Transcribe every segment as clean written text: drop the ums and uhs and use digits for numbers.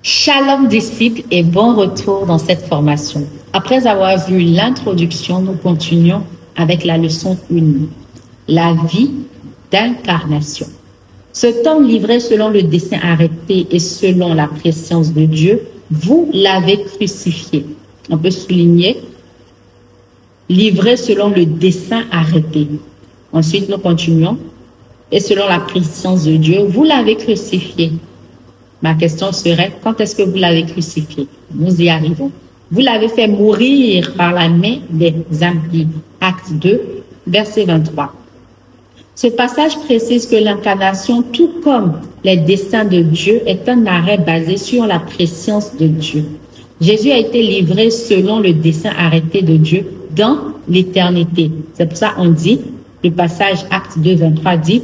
Shalom disciples et bon retour dans cette formation. Après avoir vu l'introduction, nous continuons avec la leçon 1, la vie d'incarnation. Ce tome livré selon le dessein arrêté et selon la préscience de Dieu, vous l'avez crucifié. On peut souligner, livré selon le dessein arrêté. Ensuite, nous continuons. Et selon la préscience de Dieu, vous l'avez crucifié. Ma question serait, quand est-ce que vous l'avez crucifié? Nous y arrivons. Vous l'avez fait mourir par la main des impies. Acte 2, verset 23. Ce passage précise que l'incarnation, tout comme les desseins de Dieu, est un arrêt basé sur la préscience de Dieu. Jésus a été livré selon le dessein arrêté de Dieu dans l'éternité. C'est pour ça qu'on dit, le passage Acte 2, 23 dit,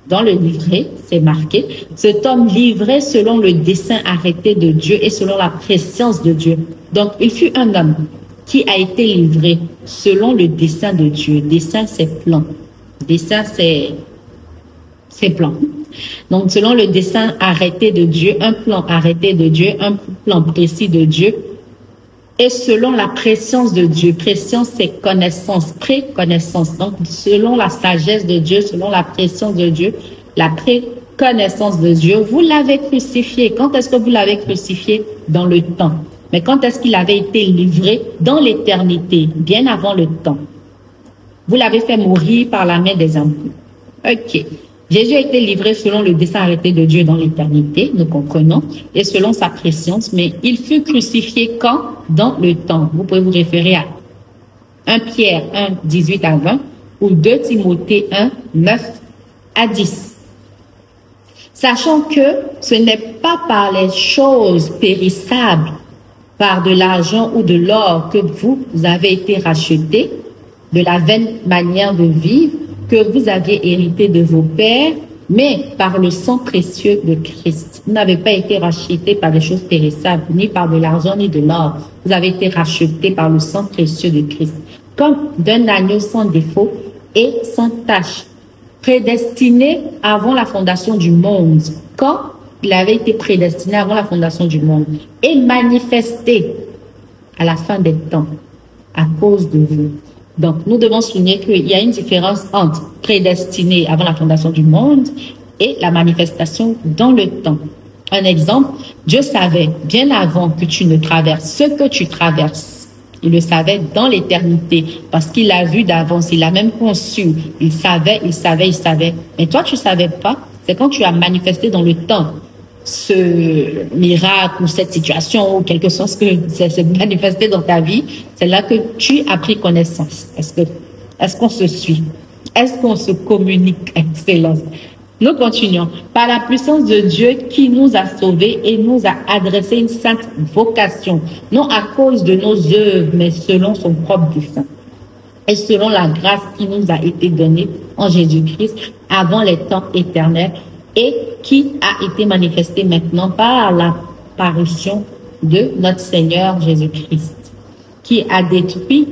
dans le livret, c'est marqué, cet homme livré selon le dessein arrêté de Dieu et selon la préscience de Dieu. Donc, il fut un homme qui a été livré selon le dessein de Dieu. Dessein, c'est plan. Dessein, c'est plan. Donc, selon le dessein arrêté de Dieu, un plan arrêté de Dieu, un plan précis de Dieu, et selon la préscience de Dieu. Préscience, c'est connaissance, préconnaissance. Donc, selon la sagesse de Dieu, selon la préscience de Dieu, la préconnaissance de Dieu, vous l'avez crucifié. Quand est-ce que vous l'avez crucifié? Dans le temps. Mais quand est-ce qu'il avait été livré? Dans l'éternité, bien avant le temps. Vous l'avez fait mourir par la main des impies. Ok. Jésus a été livré selon le dessein arrêté de Dieu dans l'éternité, nous comprenons, et selon sa préscience, mais il fut crucifié quand? Dans le temps. Vous pouvez vous référer à 1 Pierre 1, 18 à 20 ou 2 Timothée 1, 9 à 10. Sachant que ce n'est pas par les choses périssables, par de l'argent ou de l'or que vous avez été rachetés, de la vaine manière de vivre, que vous aviez hérité de vos pères, mais par le sang précieux de Christ. Vous n'avez pas été rachetés par des choses périssables, ni par de l'argent, ni de l'or. Vous avez été rachetés par le sang précieux de Christ, comme d'un agneau sans défaut et sans tache, prédestiné avant la fondation du monde, quand il avait été prédestiné avant la fondation du monde, et manifesté à la fin des temps, à cause de vous. Donc, nous devons souligner qu'il y a une différence entre prédestiné avant la fondation du monde et la manifestation dans le temps. Un exemple, Dieu savait bien avant que tu ne traverses ce que tu traverses. Il le savait dans l'éternité parce qu'il l'a vu d'avance, il l'a même conçu. Il savait. Mais toi, tu savais pas. C'est quand tu as manifesté dans le temps ce miracle ou cette situation ou quelque chose que s'est manifesté dans ta vie, c'est là que tu as pris connaissance. Est-ce qu'on se suit? Est-ce qu'on se communique? Excellence. Nous continuons. Par la puissance de Dieu qui nous a sauvés et nous a adressé une sainte vocation, non à cause de nos œuvres, mais selon son propre dessein. Et selon la grâce qui nous a été donnée en Jésus-Christ avant les temps éternels, et qui a été manifesté maintenant par l'apparition de notre Seigneur Jésus-Christ, qui a détruit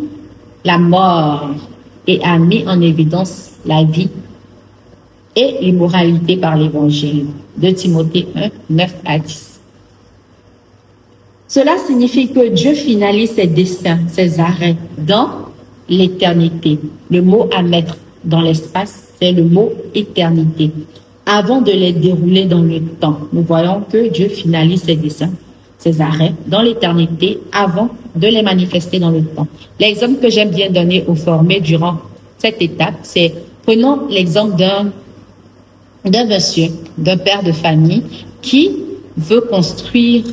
la mort et a mis en évidence la vie et l'immoralité par l'Évangile. 2 Timothée 1, 9 à 10. Cela signifie que Dieu finalise ses desseins, ses arrêts dans l'éternité. Le mot à mettre dans l'espace, c'est le mot éternité. Avant de les dérouler dans le temps, nous voyons que Dieu finalise ses desseins, ses arrêts dans l'éternité avant de les manifester dans le temps. L'exemple que j'aime bien donner aux formés durant cette étape, c'est, prenons l'exemple d'un monsieur, d'un père de famille qui veut construire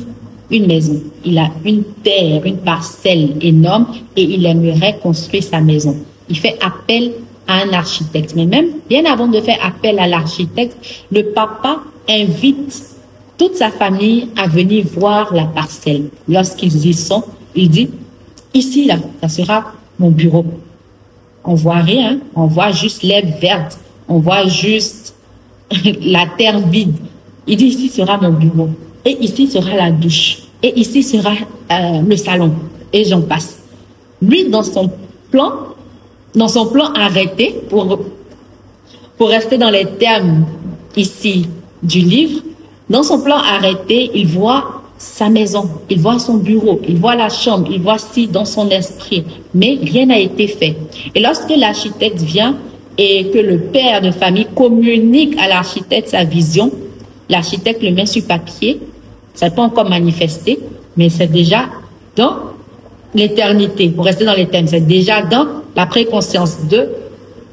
une maison. Il a une terre, une parcelle énorme et il aimerait construire sa maison. Il fait appel à un architecte. Mais même bien avant de faire appel à l'architecte, le papa invite toute sa famille à venir voir la parcelle. Lorsqu'ils y sont, il dit, ici, là, ça sera mon bureau. On voit rien, on voit juste l'herbe verte, on voit juste la terre vide. Il dit, ici sera mon bureau. Et ici sera la douche. Et ici sera le salon. Et j'en passe. Lui, dans son plan arrêté, pour rester dans les termes ici du livre, dans son plan arrêté, il voit sa maison, il voit son bureau, il voit la chambre, il voit ci dans son esprit, mais rien n'a été fait. Et lorsque l'architecte vient et que le père de famille communique à l'architecte sa vision, l'architecte le met sur papier, ça n'est pas encore manifesté, mais c'est déjà dans l'éternité, pour rester dans les thèmes, c'est déjà dans la préconscience de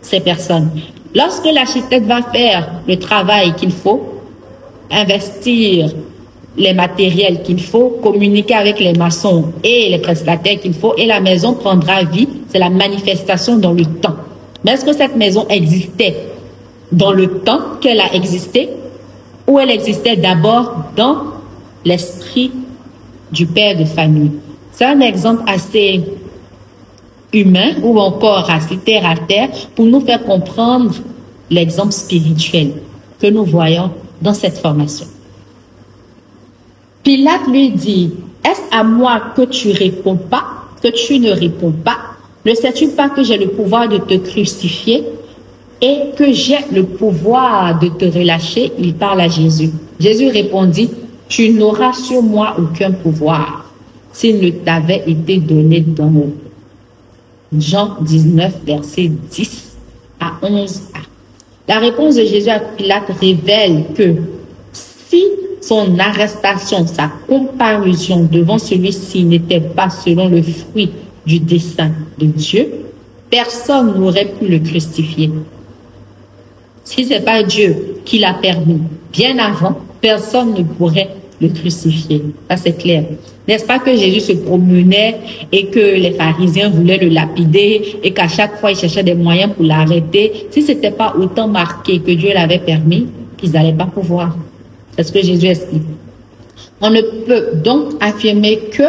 ces personnes. Lorsque l'architecte va faire le travail qu'il faut, investir les matériels qu'il faut, communiquer avec les maçons et les prestataires qu'il faut, et la maison prendra vie, c'est la manifestation dans le temps. Mais est-ce que cette maison existait dans le temps qu'elle a existé, ou elle existait d'abord dans l'esprit du père de famille? C'est un exemple assez humain ou encore assez terre à terre pour nous faire comprendre l'exemple spirituel que nous voyons dans cette formation. Pilate lui dit, est-ce à moi que tu réponds pas, que tu ne réponds pas? Ne sais-tu pas que j'ai le pouvoir de te crucifier et que j'ai le pouvoir de te relâcher? Il parle à Jésus. Jésus répondit, tu n'auras sur moi aucun pouvoir s'il ne t'avait été donné d'en haut. Jean 19, versets 10 à 11a. La réponse de Jésus à Pilate révèle que si son arrestation, sa comparution devant celui-ci n'était pas selon le fruit du dessein de Dieu, personne n'aurait pu le crucifier. Si ce n'est pas Dieu qui l'a permis bien avant, personne ne pourrait le crucifier. Ça, c'est clair. N'est-ce pas que Jésus se promenait et que les pharisiens voulaient le lapider et qu'à chaque fois, ils cherchaient des moyens pour l'arrêter? Si ce n'était pas autant marqué que Dieu l'avait permis, ils n'allaient pas pouvoir. C'est ce que Jésus explique. On ne peut donc affirmer que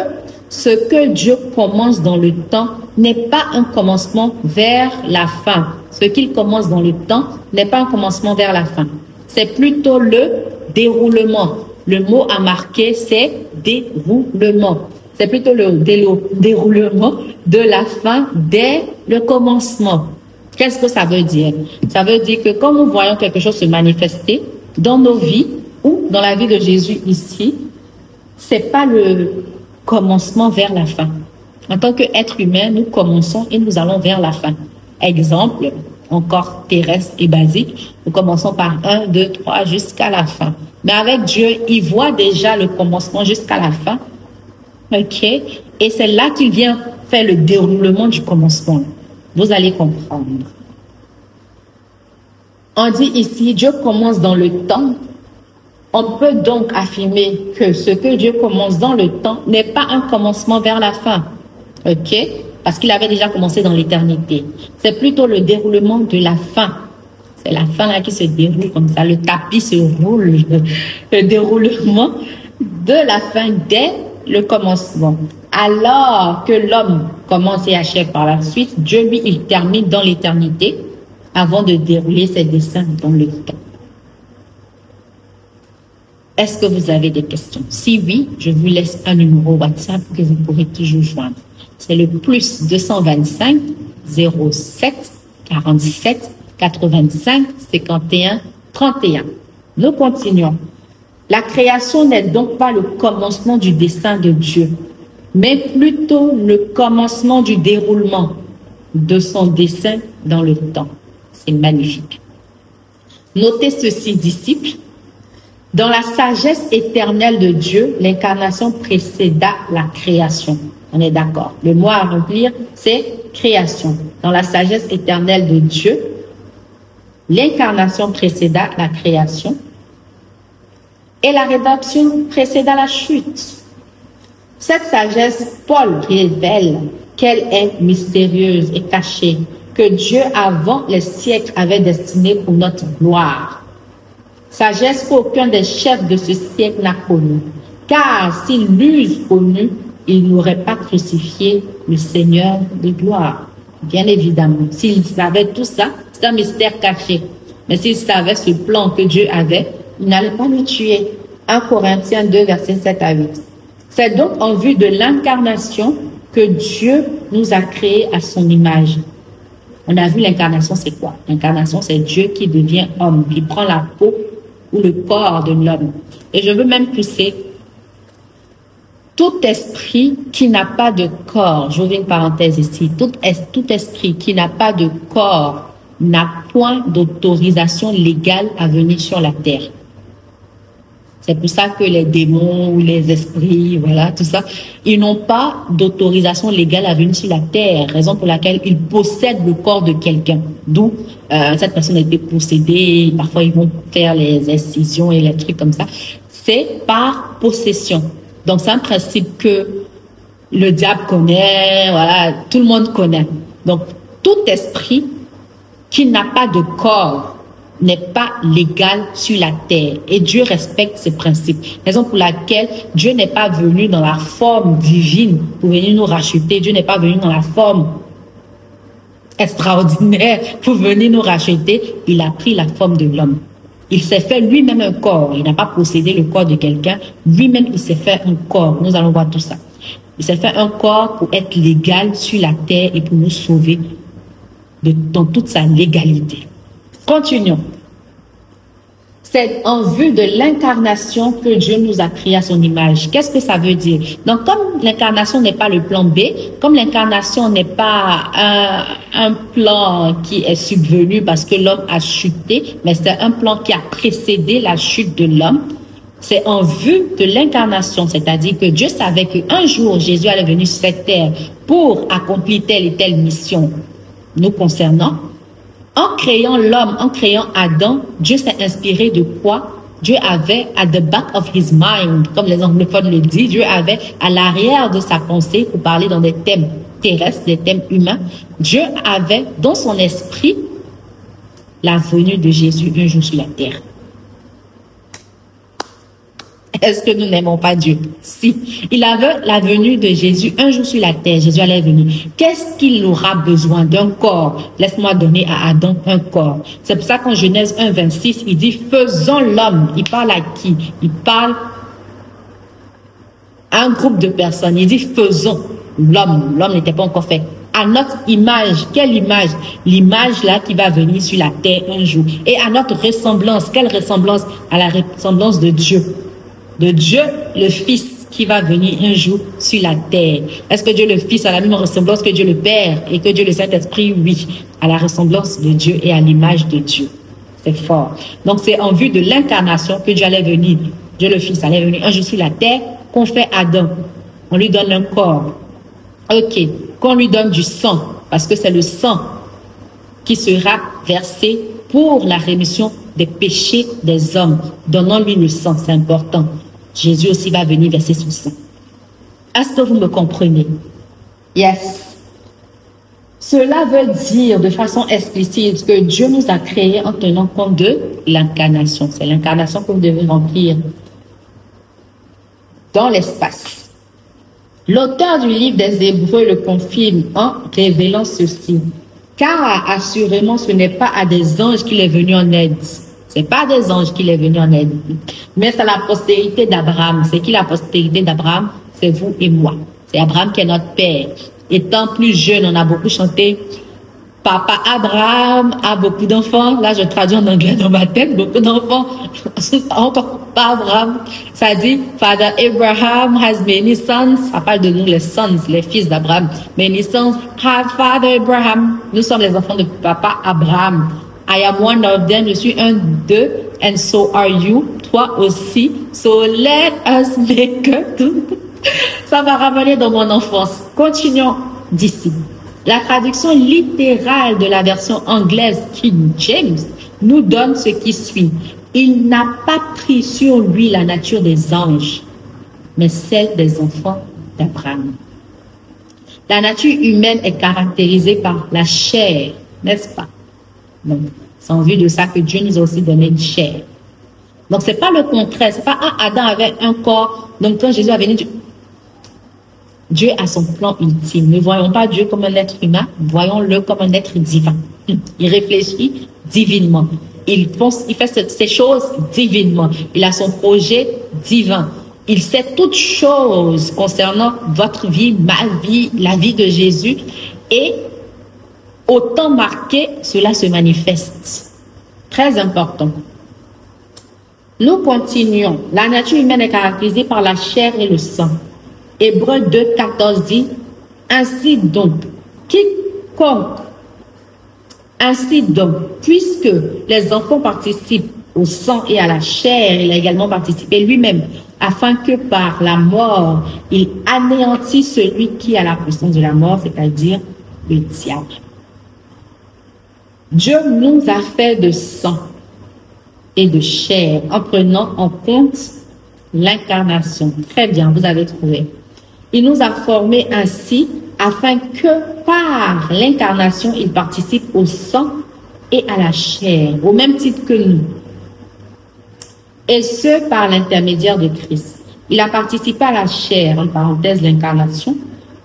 ce que Dieu commence dans le temps n'est pas un commencement vers la fin. Ce qu'il commence dans le temps n'est pas un commencement vers la fin. C'est plutôt le déroulement. Le mot à marquer, c'est déroulement. C'est plutôt le déroulement de la fin dès le commencement. Qu'est-ce que ça veut dire? Ça veut dire que quand nous voyons quelque chose se manifester dans nos vies ou dans la vie de Jésus ici, c'est pas le commencement vers la fin. En tant qu'être humain, nous commençons et nous allons vers la fin. Exemple, encore terrestre et basique, nous commençons par 1, 2, 3 jusqu'à la fin. Mais avec Dieu, il voit déjà le commencement jusqu'à la fin. OK? Et c'est là qu'il vient faire le déroulement du commencement. Vous allez comprendre. On dit ici, Dieu commence dans le temps. On peut donc affirmer que ce que Dieu commence dans le temps n'est pas un commencement vers la fin. OK? Parce qu'il avait déjà commencé dans l'éternité. C'est plutôt le déroulement de la fin. C'est la fin là qui se déroule comme ça. Le tapis se roule. Le déroulement de la fin dès le commencement. Alors que l'homme commence et achève par la suite, Dieu, lui, il termine dans l'éternité avant de dérouler ses desseins dans le temps. Est-ce que vous avez des questions? Si oui, je vous laisse un numéro WhatsApp que vous pourrez toujours joindre. C'est le plus 225 07 47 85 51 31. Nous continuons. La création n'est donc pas le commencement du dessein de Dieu, mais plutôt le commencement du déroulement de son dessein dans le temps. C'est magnifique. Notez ceci, disciples. Dans la sagesse éternelle de Dieu, l'incarnation précéda la création. On est d'accord. Le mot à remplir, c'est création. Dans la sagesse éternelle de Dieu, l'incarnation précéda la création et la rédemption précéda la chute. Cette sagesse, Paul révèle qu'elle est mystérieuse et cachée, que Dieu, avant les siècles, avait destinée pour notre gloire. Sagesse qu'aucun des chefs de ce siècle n'a connue, car s'ils l'eussent connue, ils n'auraient pas crucifié le Seigneur de gloire. Bien évidemment, s'ils savaient tout ça, c'est un mystère caché. Mais s'ils savaient ce plan que Dieu avait, ils n'allaient pas le tuer. 1 Corinthiens 2, versets 7 à 8. C'est donc en vue de l'incarnation que Dieu nous a créés à son image. On a vu l'incarnation, c'est quoi? L'incarnation, c'est Dieu qui devient homme, qui prend la peau ou le corps de l'homme. Et je veux même pousser Tout esprit qui n'a pas de corps, j'ouvre une parenthèse ici, tout esprit qui n'a pas de corps n'a point d'autorisation légale à venir sur la terre. C'est pour ça que les démons ou les esprits, voilà, tout ça, ils n'ont pas d'autorisation légale à venir sur la terre, raison pour laquelle ils possèdent le corps de quelqu'un. D'où cette personne a été possédée, parfois ils vont faire les incisions et les trucs comme ça. C'est par possession. Donc, c'est un principe que le diable connaît, voilà, tout le monde connaît. Donc, tout esprit qui n'a pas de corps n'est pas légal sur la terre. Et Dieu respecte ces principes. Raison pour laquelle Dieu n'est pas venu dans la forme divine pour venir nous racheter. Dieu n'est pas venu dans la forme extraordinaire pour venir nous racheter. Il a pris la forme de l'homme. Il s'est fait lui-même un corps. Il n'a pas possédé le corps de quelqu'un. Lui-même, il s'est fait un corps. Nous allons voir tout ça. Il s'est fait un corps pour être légal sur la terre et pour nous sauver dans toute sa légalité. Continuons. C'est en vue de l'incarnation que Dieu nous a créé à son image. Qu'est-ce que ça veut dire? Donc, comme l'incarnation n'est pas le plan B, comme l'incarnation n'est pas un plan qui est subvenu parce que l'homme a chuté, mais c'est un plan qui a précédé la chute de l'homme, c'est en vue de l'incarnation, c'est-à-dire que Dieu savait qu'un jour, Jésus allait venir sur cette terre pour accomplir telle et telle mission nous concernant. En créant l'homme, en créant Adam, Dieu s'est inspiré de quoi? Dieu avait at the back of his mind, comme les anglophones le disent, Dieu avait à l'arrière de sa pensée, pour parler dans des thèmes terrestres, des thèmes humains, Dieu avait dans son esprit la venue de Jésus un jour sur la terre. Est-ce que nous n'aimons pas Dieu? Si. Il avait la venue de Jésus un jour sur la terre. Jésus allait venir. Qu'est-ce qu'il aura besoin? D'un corps. Laisse-moi donner à Adam un corps. C'est pour ça qu'en Genèse 1, 26, il dit « Faisons l'homme ». Il parle à qui? Il parle à un groupe de personnes. Il dit « Faisons l'homme ». L'homme n'était pas encore fait. À notre image. Quelle image? L'image là qui va venir sur la terre un jour. Et à notre ressemblance. Quelle ressemblance? À la ressemblance de Dieu. De Dieu le Fils qui va venir un jour sur la terre. Est-ce que Dieu le Fils a la même ressemblance que Dieu le Père et que Dieu le Saint-Esprit? Oui, à la ressemblance de Dieu et à l'image de Dieu. C'est fort. Donc c'est en vue de l'incarnation que Dieu allait venir. Dieu le Fils allait venir un jour sur la terre, qu'on fait Adam. On lui donne un corps. Ok, qu'on lui donne du sang, parce que c'est le sang qui sera versé pour la rémission des péchés des hommes. Donnons-lui le sang, c'est important. Jésus aussi va venir verser son sang. Est-ce que vous me comprenez? Yes. Cela veut dire de façon explicite que Dieu nous a créés en tenant compte de l'incarnation. C'est l'incarnation que vous devez remplir dans l'espace. L'auteur du livre des Hébreux le confirme en révélant ceci. Car assurément, ce n'est pas à des anges qu'il est venu en aide. C'est pas des anges qu'il est venu en aide. Mais c'est la postérité d'Abraham. C'est qui la postérité d'Abraham? C'est vous et moi. C'est Abraham qui est notre père. Étant plus jeune, on a beaucoup chanté. Papa Abraham a beaucoup d'enfants. Là, je traduis en anglais dans ma tête. Beaucoup d'enfants. Encore pas Abraham. Ça dit, Father Abraham has many sons. Ça parle de nous, les sons, les fils d'Abraham. Many sons have Father Abraham. Nous sommes les enfants de Papa Abraham. I am one of them. Je suis un d'eux. And so are you. Toi aussi. So let us make a Ça va ramener dans mon enfance. Continuons d'ici. La traduction littérale de la version anglaise King James nous donne ce qui suit. Il n'a pas pris sur lui la nature des anges, mais celle des enfants d'Abraham. La nature humaine est caractérisée par la chair, n'est-ce pas? Donc, c'est en vue de ça que Dieu nous a aussi donné une chair. Donc, c'est pas le contraire. C'est pas Adam avait un corps. Donc, quand Jésus est venu, Dieu a son plan ultime. Ne voyons pas Dieu comme un être humain, voyons-le comme un être divin. Il réfléchit divinement. Il fait ces choses divinement. Il a son projet divin. Il sait toutes choses concernant votre vie, ma vie, la vie de Jésus. Et au temps marqué, cela se manifeste. Très important. Nous continuons. La nature humaine est caractérisée par la chair et le sang. Hébreux 2, 14 dit, ainsi donc, puisque les enfants participent au sang et à la chair, il a également participé lui-même, afin que par la mort, il anéantisse celui qui a la puissance de la mort, c'est-à-dire le diable. Dieu nous a fait de sang et de chair en prenant en compte l'incarnation. Très bien, vous avez trouvé. Il nous a formés ainsi afin que par l'incarnation, il participe au sang et à la chair, au même titre que nous. Et ce, par l'intermédiaire de Christ. Il a participé à la chair, en parenthèse, l'incarnation,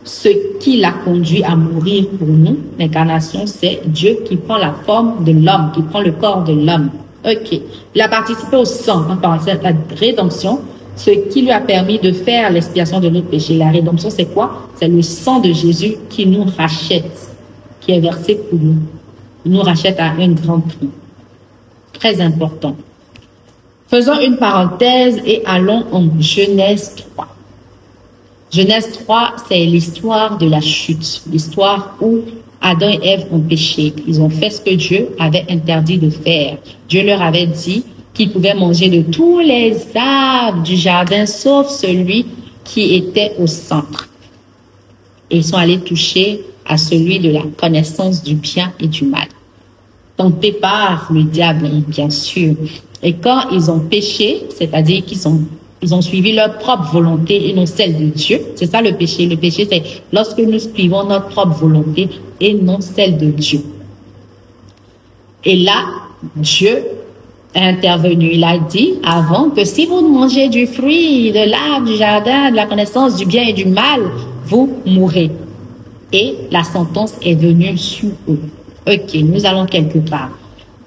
ce qui l'a conduit à mourir pour nous. L'incarnation, c'est Dieu qui prend la forme de l'homme, qui prend le corps de l'homme. Ok. Il a participé au sang, en parenthèse, la rédemption, ce qui lui a permis de faire l'expiation de nos péchés. La rédemption, c'est quoi? C'est le sang de Jésus qui nous rachète, qui est versé pour nous. Il nous rachète à un grand prix. Très important. Faisons une parenthèse et allons en Genèse 3. Genèse 3, c'est l'histoire de la chute, l'histoire où Adam et Ève ont péché. Ils ont fait ce que Dieu avait interdit de faire. Dieu leur avait dit qu'ils pouvaient manger de tous les arbres du jardin, sauf celui qui était au centre. Et ils sont allés toucher à celui de la connaissance du bien et du mal. Tentés par le diable, bien sûr. Et quand ils ont péché, c'est-à-dire ils ont suivi leur propre volonté et non celle de Dieu. C'est ça le péché. Le péché, c'est lorsque nous suivons notre propre volonté et non celle de Dieu. Et là, Dieu est intervenu. Il a dit avant que si vous mangez du fruit, de l'arbre, du jardin, de la connaissance du bien et du mal, vous mourrez. Et la sentence est venue sur eux. Ok, nous allons quelque part.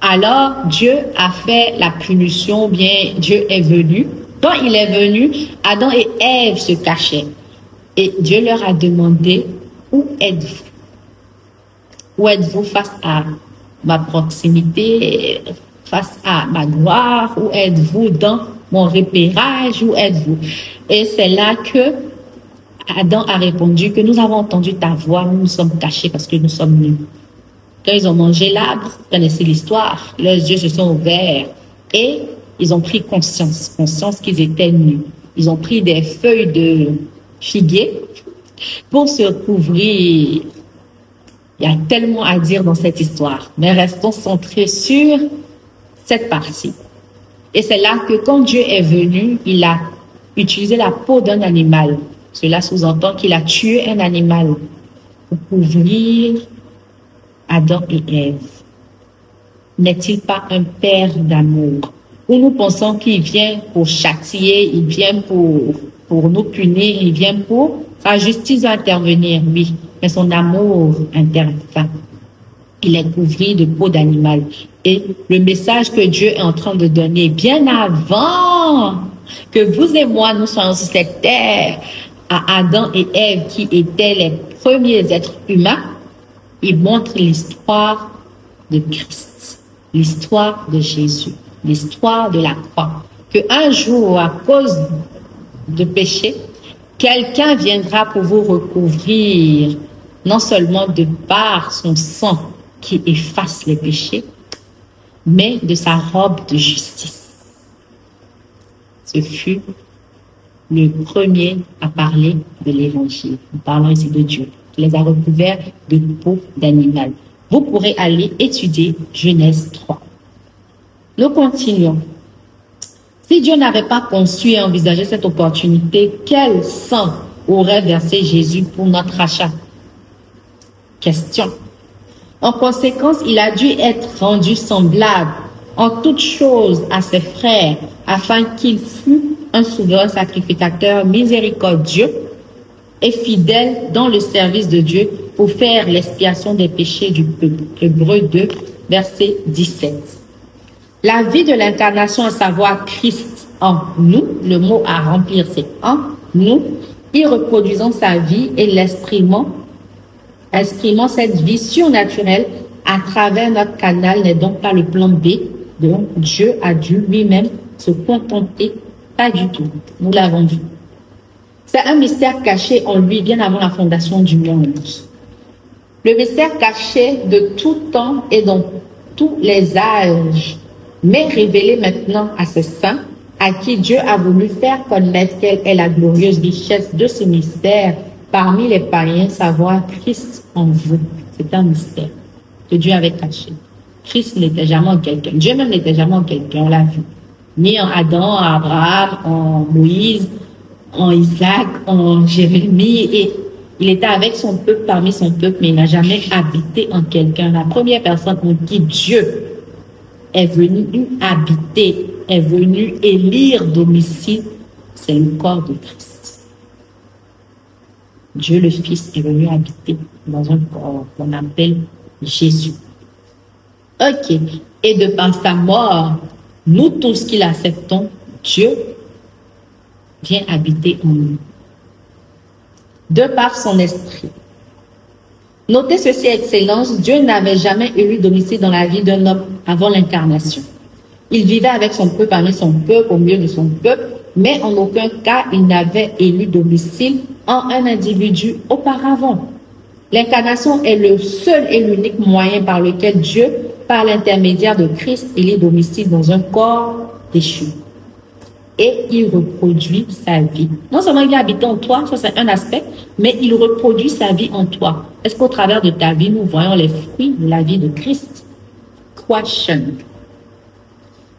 Alors, Dieu a fait la punition, bien Dieu est venu. Quand il est venu, Adam et Ève se cachaient. Et Dieu leur a demandé, où êtes-vous? Où êtes-vous face à ma proximité, face à ma gloire? Où êtes-vous dans mon repérage? Où êtes-vous? Et c'est là que Adam a répondu que nous avons entendu ta voix, nous nous sommes cachés parce que nous sommes nus. Quand ils ont mangé l'arbre, vous connaissez l'histoire, leurs yeux se sont ouverts et ils ont pris conscience qu'ils étaient nus. Ils ont pris des feuilles de figuier pour se couvrir. Il y a tellement à dire dans cette histoire, mais restons centrés sur cette partie. Et c'est là que quand Dieu est venu, il a utilisé la peau d'un animal. Cela sous-entend qu'il a tué un animal pour couvrir Adam et Ève. N'est-il pas un père d'amour? Où nous pensons qu'il vient pour châtier, il vient pour nous punir, il vient pour sa justice intervenir, oui, mais son amour intervient. Il est couvert de peau d'animal. Et le message que Dieu est en train de donner bien avant que vous et moi nous soyons sur cette terre, à Adam et Ève qui étaient les premiers êtres humains, il montre l'histoire de Christ, l'histoire de Jésus, l'histoire de la croix. Que un jour, à cause de péché, quelqu'un viendra pour vous recouvrir, non seulement de par son sang qui efface les péchés, mais de sa robe de justice. Ce fut le premier à parler de l'évangile. Nous parlons ici de Dieu. Il les a recouverts de peau d'animal. Vous pourrez aller étudier Genèse 3. Nous continuons. Si Dieu n'avait pas conçu et envisagé cette opportunité, quel sang aurait versé Jésus pour notre rachat? Question. En conséquence, il a dû être rendu semblable en toutes choses à ses frères, afin qu'il fût un souverain sacrificateur miséricordieux et fidèle dans le service de Dieu pour faire l'expiation des péchés du peuple. Hébreux 2, verset 17. La vie de l'incarnation, à savoir Christ en nous, le mot à remplir c'est en nous, y reproduisant sa vie et l'exprimant cette vie surnaturelle à travers notre canal n'est donc pas le plan B. Donc Dieu a dû lui-même se contenter, pas du tout. Nous l'avons vu. C'est un mystère caché en lui bien avant la fondation du monde. Le mystère caché de tout temps et dans tous les âges, mais révélé maintenant à ses saints, à qui Dieu a voulu faire connaître quelle est la glorieuse richesse de ce mystère parmi les païens, savoir Christ en vous. C'est un mystère que Dieu avait caché. Christ n'était jamais en quelqu'un. Dieu même n'était jamais en quelqu'un, on l'a vu. Ni en Adam, en Abraham, en Moïse, en Isaac, en Jérémie. Et il était avec son peuple, parmi son peuple, mais il n'a jamais habité en quelqu'un. La première personne en qui Dieu est venu habiter, est venu élire domicile, c'est le corps de Christ. Dieu le Fils est venu habiter dans un corps qu'on appelle Jésus. Ok. Et de par sa mort, nous tous qui l'acceptons, Dieu vient habiter en nous. De par son esprit. Notez ceci, Excellence, Dieu n'avait jamais élu domicile dans la vie d'un homme avant l'incarnation. Il vivait avec son peuple, parmi son peuple, au milieu de son peuple, mais en aucun cas il n'avait élu domicile en un individu auparavant. L'incarnation est le seul et l'unique moyen par lequel Dieu, par l'intermédiaire de Christ, élit domicile dans un corps déchu. Et il reproduit sa vie. Non seulement il vient habiter en toi, ça c'est un aspect, mais il reproduit sa vie en toi. Est-ce qu'au travers de ta vie, nous voyons les fruits de la vie de Christ? Question.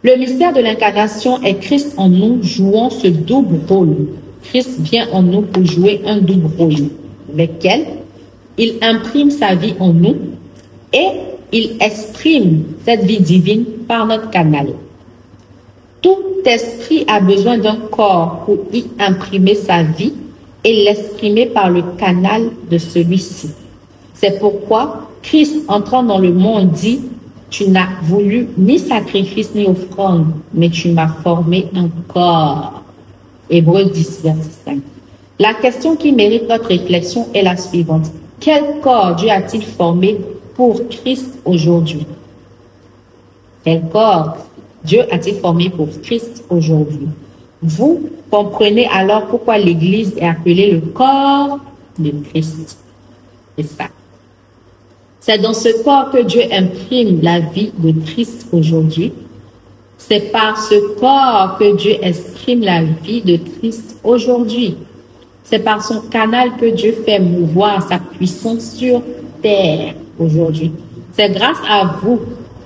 Le mystère de l'incarnation est Christ en nous jouant ce double rôle. Christ vient en nous pour jouer un double rôle, lequel il imprime sa vie en nous et il exprime cette vie divine par notre canal. Tout esprit a besoin d'un corps pour y imprimer sa vie et l'exprimer par le canal de celui-ci. C'est pourquoi Christ, entrant dans le monde, dit « Tu n'as voulu ni sacrifice ni offrande, mais tu m'as formé un corps. » Hébreux 10, verset 5. La question qui mérite notre réflexion est la suivante. Quel corps Dieu a-t-il formé pour Christ aujourd'hui? Quel corps Dieu a-t-il formé pour Christ aujourd'hui? Vous comprenez alors pourquoi l'Église est appelée le corps de Christ. C'est ça. C'est dans ce corps que Dieu imprime la vie de Christ aujourd'hui. C'est par ce corps que Dieu exprime la vie de Christ aujourd'hui. C'est par son canal que Dieu fait mouvoir sa puissance sur terre aujourd'hui. C'est grâce à vous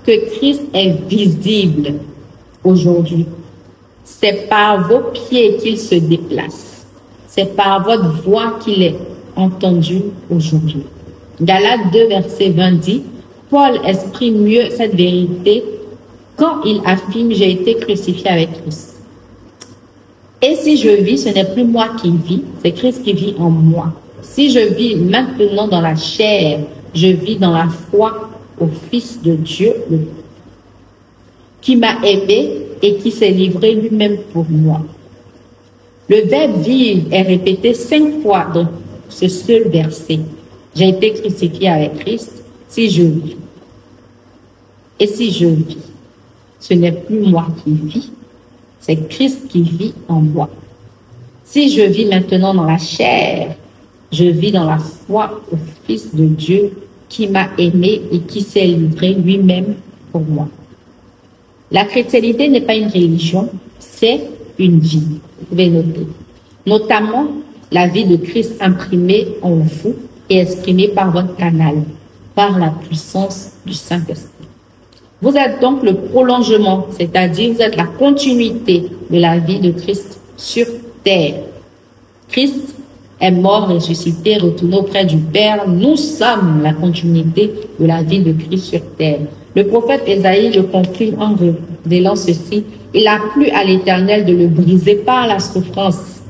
que Christ est visible aujourd'hui. C'est par vos pieds qu'il se déplace. C'est par votre voix qu'il est entendu aujourd'hui. Galates 2, verset 20 dit, Paul exprime mieux cette vérité quand il affirme « J'ai été crucifié avec Christ ». Et si je vis, ce n'est plus moi qui vis, c'est Christ qui vit en moi. Si je vis maintenant dans la chair, je vis dans la foi au Fils de Dieu, qui m'a aimé et qui s'est livré lui-même pour moi. Le verbe vivre est répété 5 fois dans ce seul verset. J'ai été crucifié avec Christ, si je vis. Et si je vis, ce n'est plus moi qui vis, c'est Christ qui vit en moi. Si je vis maintenant dans la chair, je vis dans la foi au Fils de Dieu qui m'a aimé et qui s'est livré lui-même pour moi. La chrétienté n'est pas une religion, c'est une vie. Vous pouvez noter. Notamment la vie de Christ imprimée en vous et exprimée par votre canal, par la puissance du Saint-Esprit. Vous êtes donc le prolongement, c'est-à-dire vous êtes la continuité de la vie de Christ sur terre. Christ est mort, ressuscité, retourné auprès du Père. Nous sommes la continuité de la vie de Christ sur terre. Le prophète Ésaïe le confirme en révélant ceci. Il a plu à l'Éternel de le briser par la souffrance,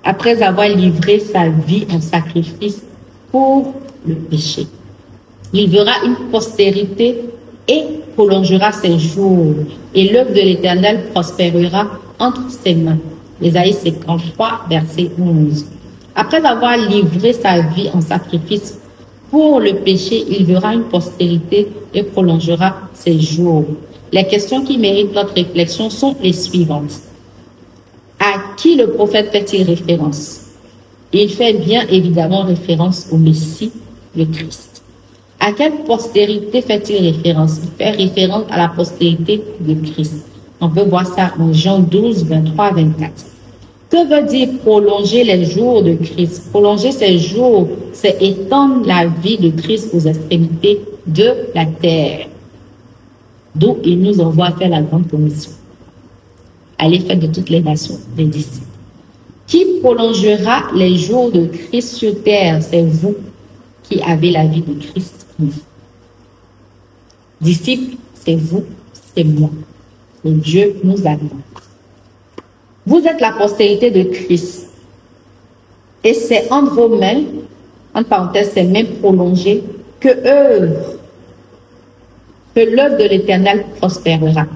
après avoir livré sa vie en sacrifice pour le péché. Il verra une postérité et prolongera ses jours, et l'œuvre de l'Éternel prospérera entre ses mains. Ésaïe 53, verset 11. Après avoir livré sa vie en sacrifice pour le péché, il verra une postérité et prolongera ses jours. Les questions qui méritent notre réflexion sont les suivantes. À qui le prophète fait-il référence? Il fait bien évidemment référence au Messie, le Christ. À quelle postérité fait-il référence? Il fait référence à la postérité de Christ. On peut voir ça en Jean 12, 23, 24. Que veut dire prolonger les jours de Christ? Prolonger ces jours, c'est étendre la vie de Christ aux extrémités de la terre. D'où il nous envoie faire la grande commission. Allez faire de toutes les nations des disciples. Qui prolongera les jours de Christ sur terre? C'est vous qui avez la vie de Christ en vous. Disciples, c'est vous, c'est moi. Et Dieu nous a dit. Vous êtes la postérité de Christ. Et c'est entre vos mains, entre parenthèses, ces mains prolongées, que l'œuvre de l'Éternel prospérera.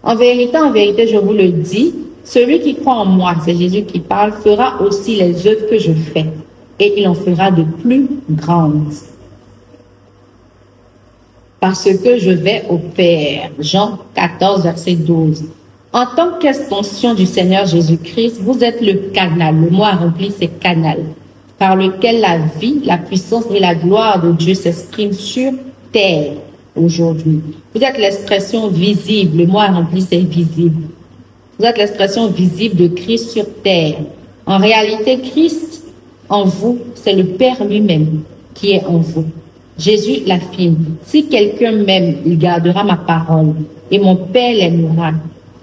En vérité, je vous le dis, celui qui croit en moi, c'est Jésus qui parle, fera aussi les œuvres que je fais, et il en fera de plus grandes. Parce que je vais au Père. Jean 14, verset 12. En tant qu'extension du Seigneur Jésus-Christ, vous êtes le canal, le mot rempli, c'est canal, par lequel la vie, la puissance et la gloire de Dieu s'expriment sur terre aujourd'hui. Vous êtes l'expression visible, le mot rempli, c'est visible. Vous êtes l'expression visible de Christ sur terre. En réalité, Christ en vous, c'est le Père lui-même qui est en vous. Jésus l'affirme, si quelqu'un m'aime, il gardera ma parole, et mon Père l'aimera.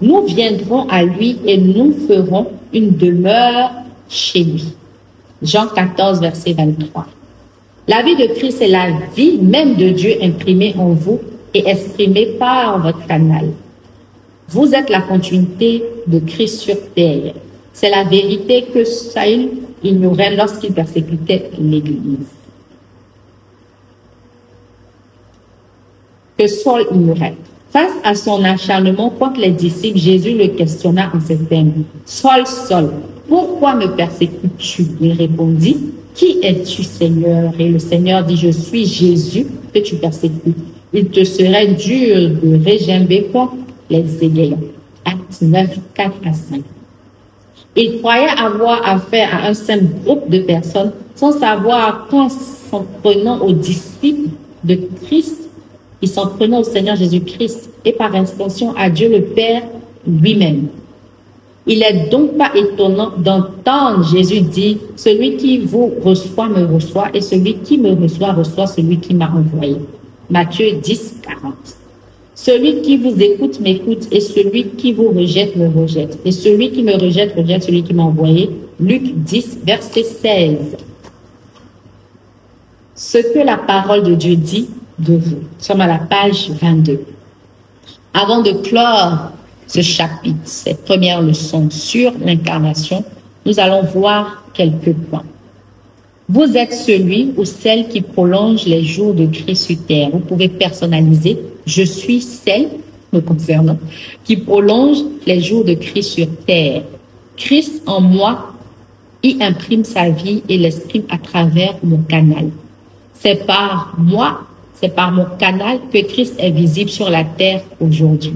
Nous viendrons à lui et nous ferons une demeure chez lui. Jean 14, verset 23. La vie de Christ est la vie même de Dieu imprimée en vous et exprimée par votre canal. Vous êtes la continuité de Christ sur terre. C'est la vérité que Saül ignorait lorsqu'il persécutait l'Église. Que Saul ignorait. Face à son acharnement contre les disciples, Jésus le questionna en ces termes. Saul, Saul, pourquoi me persécutes-tu? Il répondit, qui es-tu, Seigneur? Et le Seigneur dit, je suis Jésus que tu persécutes. Il te serait dur de régimber contre les égayants. Acte 9, 4 à 5. Il croyait avoir affaire à un simple groupe de personnes sans savoir qu'en s'en prenant aux disciples de Christ, ils s'en prenaient au Seigneur Jésus-Christ et par extension à Dieu le Père lui-même. Il n'est donc pas étonnant d'entendre Jésus dire, celui qui vous reçoit me reçoit et celui qui me reçoit reçoit celui qui m'a envoyé. Matthieu 10, 40. Celui qui vous écoute m'écoute et celui qui vous rejette me rejette. Et celui qui me rejette rejette celui qui m'a envoyé. Luc 10, verset 16. Ce que la parole de Dieu dit de vous. Nous sommes à la page 22. Avant de clore ce chapitre, cette première leçon sur l'incarnation, nous allons voir quelques points. Vous êtes celui ou celle qui prolonge les jours de Christ sur terre. Vous pouvez personnaliser. Je suis celle, me concernant, qui prolonge les jours de Christ sur terre. Christ en moi y imprime sa vie et l'exprime à travers mon canal. C'est par moi, c'est par mon canal que Christ est visible sur la terre aujourd'hui.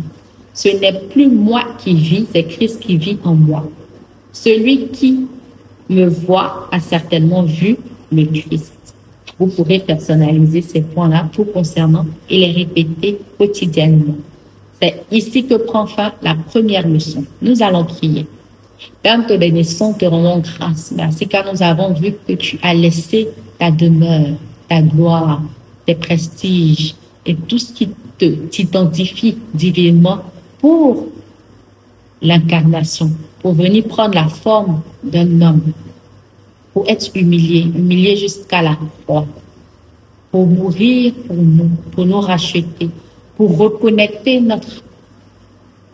Ce n'est plus moi qui vis, c'est Christ qui vit en moi. Celui qui me voit a certainement vu le Christ. Vous pourrez personnaliser ces points-là tout concernant et les répéter quotidiennement. C'est ici que prend fin la première leçon. Nous allons prier. Père, nous te bénissons, te rendons grâce. Merci car nous avons vu que tu as laissé ta demeure, ta gloire, tes prestiges et tout ce qui t'identifie divinement pour l'incarnation, pour venir prendre la forme d'un homme, pour être humilié jusqu'à la croix, pour mourir pour nous racheter, pour reconnecter notre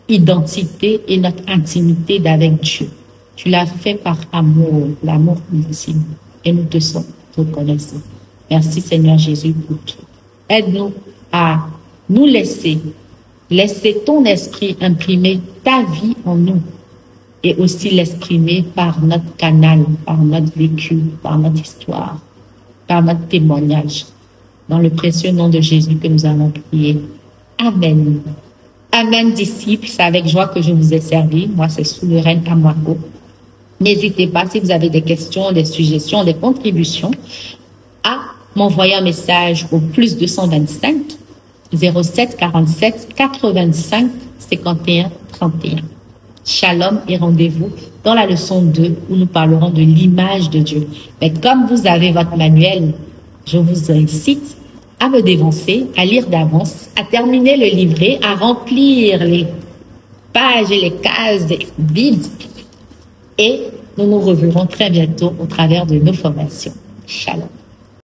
identité et notre intimité d'avec Dieu. Tu l'as fait par amour, l'amour ultime, et nous te sommes reconnaissants. Merci Seigneur Jésus pour tout. Aide-nous à nous laisser ton esprit imprimer ta vie en nous et aussi l'exprimer par notre canal, par notre vécu, par notre histoire, par notre témoignage. Dans le précieux nom de Jésus que nous allons prier. Amen. Amen, disciples, c'est avec joie que je vous ai servi. Moi, c'est sous le règne Amwako. N'hésitez pas, si vous avez des questions, des suggestions, des contributions, à m'envoyer un message au plus 225 07 47 85 51 31. Shalom et rendez-vous dans la leçon 2 où nous parlerons de l'image de Dieu. Mais comme vous avez votre manuel, je vous incite à me dévancer, à lire d'avance, à terminer le livret, à remplir les pages et les cases vides. Et nous nous reverrons très bientôt au travers de nos formations. Shalom.